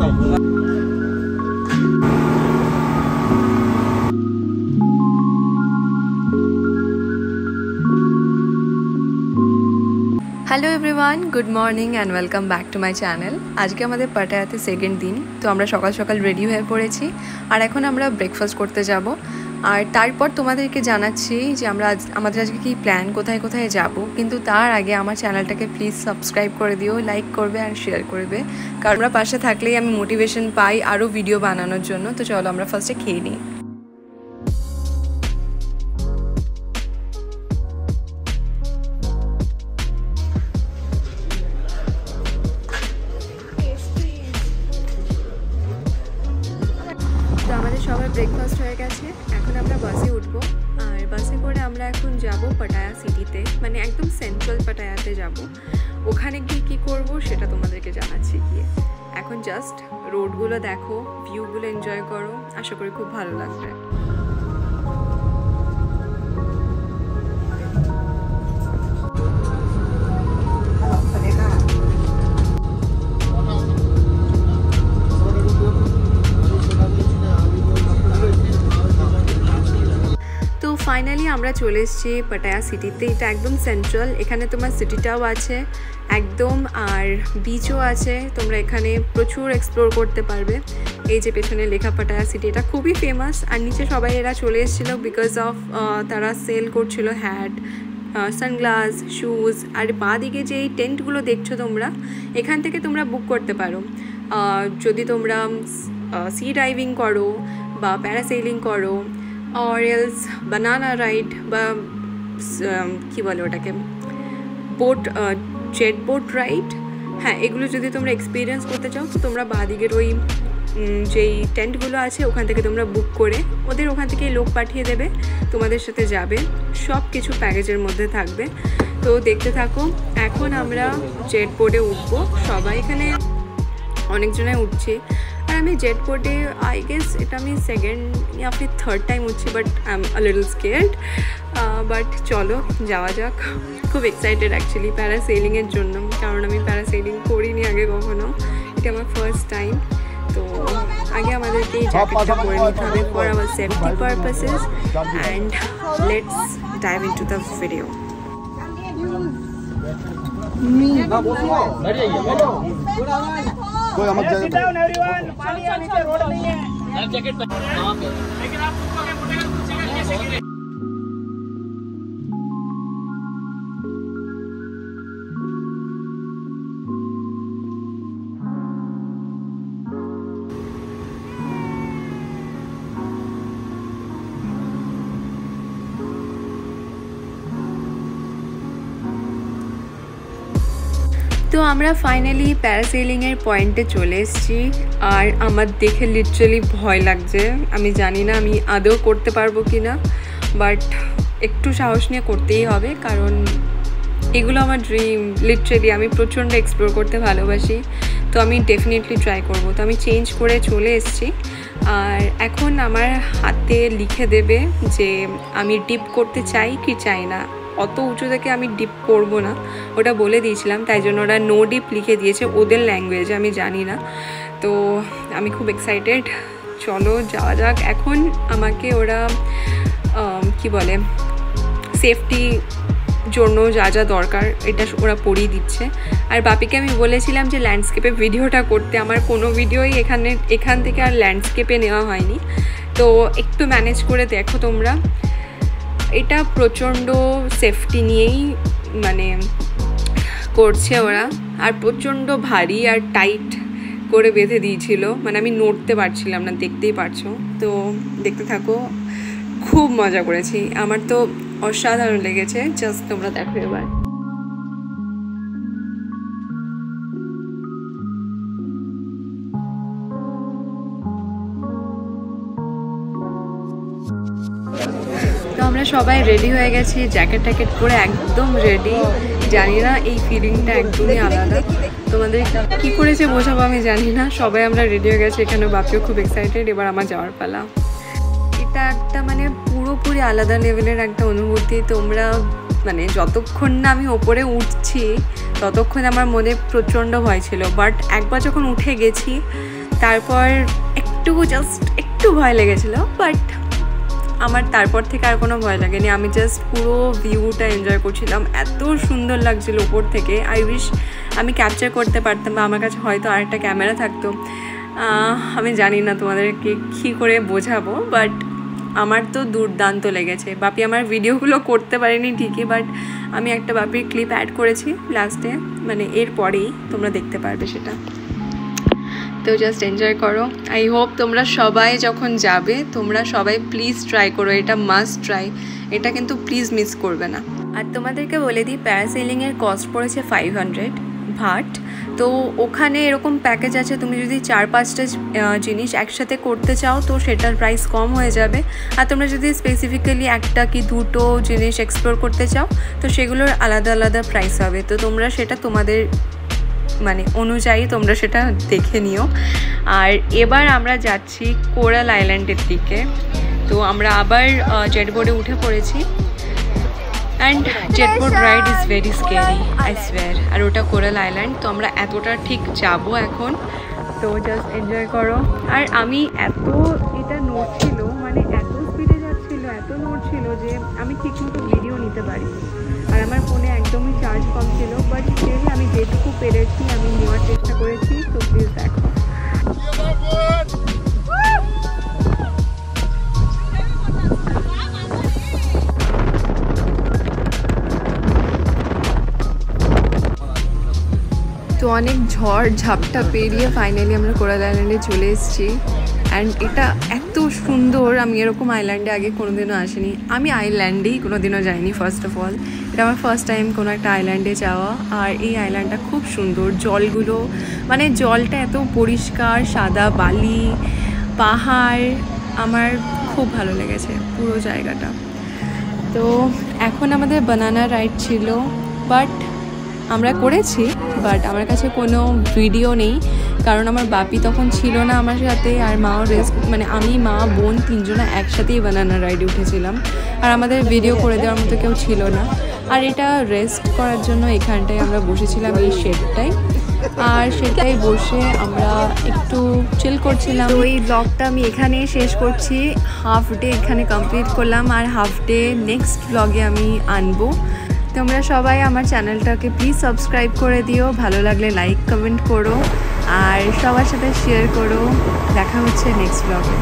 Hello everyone, good morning and welcome back to my channel. आज के हमारे पाटायाते second दिन, तो আমরা সকাল সকাল রেডি হয়ে পড়েছি আর এখন আমরা ব্রেকফাস্ট করতে যাব। আর তারপর তোমাদেরকে জানাচ্ছি যে আমাদের আজকে কি প্ল্যান, কোথায় কোথায় যাব। কিন্তু তার আগে আমার চ্যানেলটাকে প্লিজ সাবস্ক্রাইব করে দিও, লাইক করবে আর শেয়ার করবে, কারণ আমরা পাশে থাকলেই আমি মোটিভেশন পাই আরও ভিডিও বানানোর জন্য। তো চলো আমরা ফার্স্টে খেয়ে নিই। সবার ব্রেকফাস্ট হয়ে গেছে, এখন আমরা বাসে উঠবো। আর বাসে করে আমরা এখন যাব পাটায়া সিটিতে, মানে একদম সেন্ট্রাল পাটায়াতে যাব। ওখানে গিয়ে কী করবো সেটা তোমাদেরকে জানাচ্ছি গিয়ে। এখন জাস্ট রোডগুলো দেখো, ভিউগুলো এনজয় করো, আশা করি খুব ভালো লাগবে। ফাইনালি আমরা চলে এসেছি পাটায়া সিটিতে। এটা একদম সেন্ট্রাল, এখানে তোমার সিটিটাও আছে একদম, আর বিচও আছে। তোমরা এখানে প্রচুর এক্সপ্লোর করতে পারবে। এই যে পেছনে লেখা পাটায়া সিটি, এটা খুবই ফেমাস। আর নিচে সবাই এরা চলে এসেছিলো বিকজ অফ তারা সেল করছিল হ্যাট, সানগ্লাস, শ্যুজ। আর বাঁ দিকে যে এই টেন্টগুলো দেখছো তোমরা, এখান থেকে তোমরা বুক করতে পারো। যদি তোমরা সি ডাইভিং করো বা প্যারাসেলিং করো, or else banana ride বা কী বলে ওটাকে, বোট, জেট বোট রাইড, হ্যাঁ, এগুলো যদি তোমরা এক্সপিরিয়েন্স করতে চাও তো তোমরা বাঁদিকের ওই যেই টেন্টগুলো আছে ওখান থেকে তোমরা বুক করে, ওদের ওখান থেকে লোক পাঠিয়ে দেবে, তোমাদের সাথে যাবে। সব কিছু প্যাকেজের মধ্যে থাকবে। তো দেখতে থাকো। এখন আমরা জেট বোটে উঠবো, সবাই এখানে অনেকজনে উঠছে। আর আমি জেট বোটে আই গেস এটা আমি সেকেন্ড ইয়া ফির থার্ড টাইম উঠছি, but I am a little scared. But চলো যাওয়া যাক। খুব এক্সাইটেড অ্যাকচুয়ালি প্যারাসেলিংয়ের জন্য, কারণ আমি প্যারাসেলিং করিনি আগে কখনো, এটা আমার ফার্স্ট টাইম। তো আগে আমাদেরকে এই জ্যাকেটটা পরে নিতে হবে for our safety purposes. And let's dive into the video. कोई मत जाए। सिट डाउन एवरीवन, पानी नीचे रोड नहीं है। लाइफ जैकेट वहां पे, लेकिन आप पूछोगे मुझे कैसे गिरे। তো আমরা ফাইনালি প্যারাসেলিংয়ের পয়েন্টে চলে এসেছি। আর আমার দেখে লিটারালি ভয় লাগছে। আমি জানি না আমি আদৌ করতে পারবো কি না, বাট একটু সাহস নিয়ে করতেই হবে, কারণ এগুলো আমার ড্রিম। লিটারালি আমি প্রচণ্ড এক্সপ্লোর করতে ভালোবাসি, তো আমি ডেফিনেটলি ট্রাই করব। তো আমি চেঞ্জ করে চলে এসেছি। আর এখন আমার হাতে লিখে দেবে যে আমি ডিপ করতে চাই কি চাই না। অত উঁচু থেকে আমি ডিপ করবো না, ওটা বলে দিয়েছিলাম, তাই জন্য ওরা নো ডিপ লিখে দিয়েছে ওদের ল্যাঙ্গুয়েজে, আমি জানি না। তো আমি খুব এক্সাইটেড, চলো যাওয়া যাক। এখন আমাকে ওরা কি বলে সেফটি জন্য যা যা দরকার এটা ওরা পড়িয়ে দিচ্ছে। আর বাপিকে আমি বলেছিলাম যে ল্যান্ডস্কেপে ভিডিওটা করতে, আমার কোনো ভিডিওই এখান থেকে আর ল্যান্ডস্কেপে নেওয়া হয়নি। তো একটু ম্যানেজ করে দেখো তোমরা। এটা প্রচণ্ড সেফটি নিয়েই মানে করছে ওরা, আর প্রচণ্ড ভারী আর টাইট করে বেঁধে দিয়েছিল, মানে আমি নড়তে পারছিলাম না, দেখতেই পারছো। তো দেখতে থাকো, খুব মজা করেছি, আমার তো অসাধারণ লেগেছে। জাস্ট তোমরা দেখো এবার। তো আমরা সবাই রেডি হয়ে গেছি, জ্যাকেট ট্যাকেট পরে একদম রেডি। জানি না এই ফিলিংটা একদমই আলাদা, তোমাদের কি করেছে বোঝাবো আমি জানি না। সবাই আমরা রেডি হয়ে গেছি, এখানে বাপিও খুব এক্সাইটেড। এবার আমার যাওয়ার পালা। এটা একটা মানে পুরোপুরি আলাদা লেভেলের একটা অনুভূতি। তোমরা মানে যতক্ষণ না আমি ওপরে উঠছি ততক্ষণ আমার মনে প্রচণ্ড ভয় ছিল, বাট একবার যখন উঠে গেছি তারপর জাস্ট একটু ভয় লেগেছিলো, বাট আমার তারপর থেকে আর কোনো ভয় লাগেনি। আমি জাস্ট পুরো ভিউটা এনজয় করছিলাম, এত সুন্দর লাগছিল উপর থেকে। আই উইশ আমি ক্যাপচার করতে পারতাম, বা আমার কাছে হয়তো আরেকটা ক্যামেরা থাকতো। আমি জানি না তোমাদেরকে কী করে বোঝাবো, বাট আমার তো দুর্দান্ত লেগেছে। বাপি আমার ভিডিওগুলো করতে পারিনি ঠিকই, বাট আমি একটা বাপির ক্লিপ অ্যাড করেছি লাস্টে, মানে এরপরেই তোমরা দেখতে পারবে সেটা। তো জাস্ট এনজয় করো। আই হোপ তোমরা সবাই যখন যাবে তোমরা সবাই প্লিজ ট্রাই করো, এটা মাস্ট ট্রাই, এটা কিন্তু প্লিজ মিস করবে না। আর তোমাদেরকে বলে দিই, প্যারাসেলিংয়ের কস্ট পড়েছে 500 ভাট। তো ওখানে এরকম প্যাকেজ আছে, তুমি যদি 4-5টা জিনিস একসাথে করতে চাও তো সেটার প্রাইস কম হয়ে যাবে। আর তোমরা যদি স্পেসিফিক্যালি একটা কি দুটো জিনিস এক্সপ্লোর করতে চাও তো সেগুলোর আলাদা আলাদা প্রাইস হবে। তো তোমরা সেটা তোমাদের মানে অনুযায়ী তোমরা সেটা দেখে নিও। আর এবার আমরা যাচ্ছি কোরাল আইল্যান্ডের দিকে। তো আমরা আবার জেটবোর্ডে উঠে পড়েছি, and jetboard ride is very scary, I swear. আর ওটা কোরাল আইল্যান্ড, তো আমরা এতটা ঠিক যাব এখন। তো জাস্ট এনজয় করো। আর আমি এটা নড়ছিল, মানে এত স্পিডে যাচ্ছিল, এত নড়ছিল যে আমি ঠিকমতো ভিডিও নিতে পারি। আর আমার ফোনে একদমই চার্জ কম ছিল, বাট স্টিল আমি যেটুকু পেরেছি আমি নেওয়ার চেষ্টা করেছি। তো প্লিজ দেখো। তো অনেক ঝড় ঝাপটা পেরিয়ে ফাইনালি আমরা কোরাল আইল্যান্ডে চলে এসেছি। অ্যান্ড এটা এত সুন্দর, আমি এরকম আইল্যান্ডে আগে কোনোদিনও আসিনি। আমি আইল্যান্ডেই কোনোদিনও যাইনি ফার্স্ট অফ অল, এটা আমার ফার্স্ট টাইম কোনো একটা আইল্যান্ডে যাওয়া। আর এই আইল্যান্ডটা খুব সুন্দর, জলগুলো মানে জলটা এত পরিষ্কার, সাদা বালি, পাহাড়, আমার খুব ভালো লেগেছে পুরো জায়গাটা। তো এখন আমাদের বানানা রাইড ছিল, বাট আমরা করেছি, বাট আমার কাছে কোনো ভিডিও নেই, কারণ আমার বাপি তখন ছিল না আমার সাথে। আর মাও রেস্ট, মানে আমি, মা, বোন তিনজনা একসাথেই বানানা রাইডে উঠেছিলাম। আর আমাদের ভিডিও করে দেওয়ার মতো কেউ ছিল না। আর এটা রেস্ট করার জন্য এখানটায় আমরা বসেছিলাম, এই শেডটাই। আর সেটাই বসে আমরা একটু চিল করছিলাম। তো এই ব্লগটা আমি এখানে শেষ করছি, হাফ ডে এখানে কমপ্লিট করলাম, আর হাফ ডে নেক্সট ব্লগে আমি আনবো। তোমরা সবাই আমার চ্যানেলটাকে প্লিজ সাবস্ক্রাইব করে দিও, ভালো লাগলে লাইক কমেন্ট করো, আর সবার সাথে শেয়ার করো। দেখা হচ্ছে নেক্সট ব্লগে।